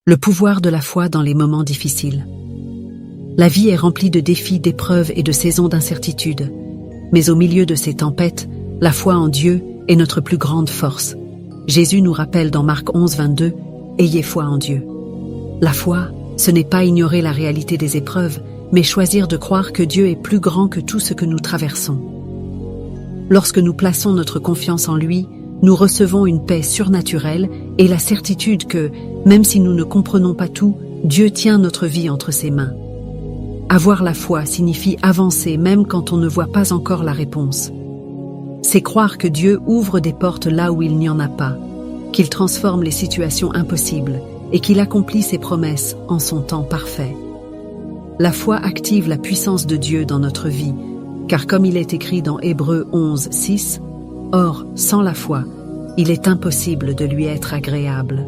Le pouvoir de la foi dans les moments difficiles. La vie est remplie de défis, d'épreuves et de saisons d'incertitude. Mais au milieu de ces tempêtes, la foi en Dieu est notre plus grande force. Jésus nous rappelle dans Marc 11, 22, « Ayez foi en Dieu ». La foi, ce n'est pas ignorer la réalité des épreuves, mais choisir de croire que Dieu est plus grand que tout ce que nous traversons. Lorsque nous plaçons notre confiance en lui, nous recevons une paix surnaturelle et la certitude que, même si nous ne comprenons pas tout, Dieu tient notre vie entre ses mains. Avoir la foi signifie avancer même quand on ne voit pas encore la réponse. C'est croire que Dieu ouvre des portes là où il n'y en a pas, qu'il transforme les situations impossibles et qu'il accomplit ses promesses en son temps parfait. La foi active la puissance de Dieu dans notre vie, car comme il est écrit dans Hébreux 11, 6, « Or, sans la foi, il est impossible de lui être agréable. »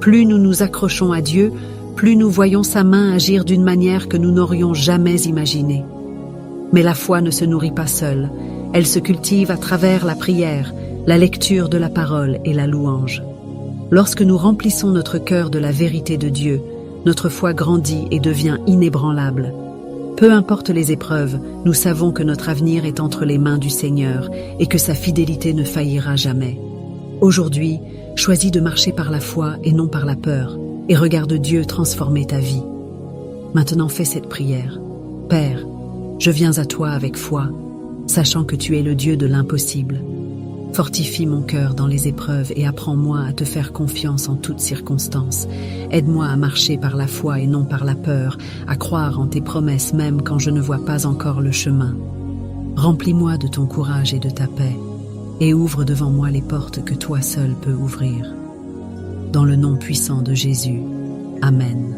Plus nous nous accrochons à Dieu, plus nous voyons sa main agir d'une manière que nous n'aurions jamais imaginée. Mais la foi ne se nourrit pas seule, elle se cultive à travers la prière, la lecture de la parole et la louange. Lorsque nous remplissons notre cœur de la vérité de Dieu, notre foi grandit et devient inébranlable. Peu importe les épreuves, nous savons que notre avenir est entre les mains du Seigneur et que sa fidélité ne faillira jamais. Aujourd'hui, choisis de marcher par la foi et non par la peur, et regarde Dieu transformer ta vie. Maintenant fais cette prière. Père, je viens à toi avec foi, sachant que tu es le Dieu de l'impossible. Fortifie mon cœur dans les épreuves et apprends-moi à te faire confiance en toutes circonstances. Aide-moi à marcher par la foi et non par la peur, à croire en tes promesses même quand je ne vois pas encore le chemin. Remplis-moi de ton courage et de ta paix, et ouvre devant moi les portes que toi seul peux ouvrir. Dans le nom puissant de Jésus. Amen.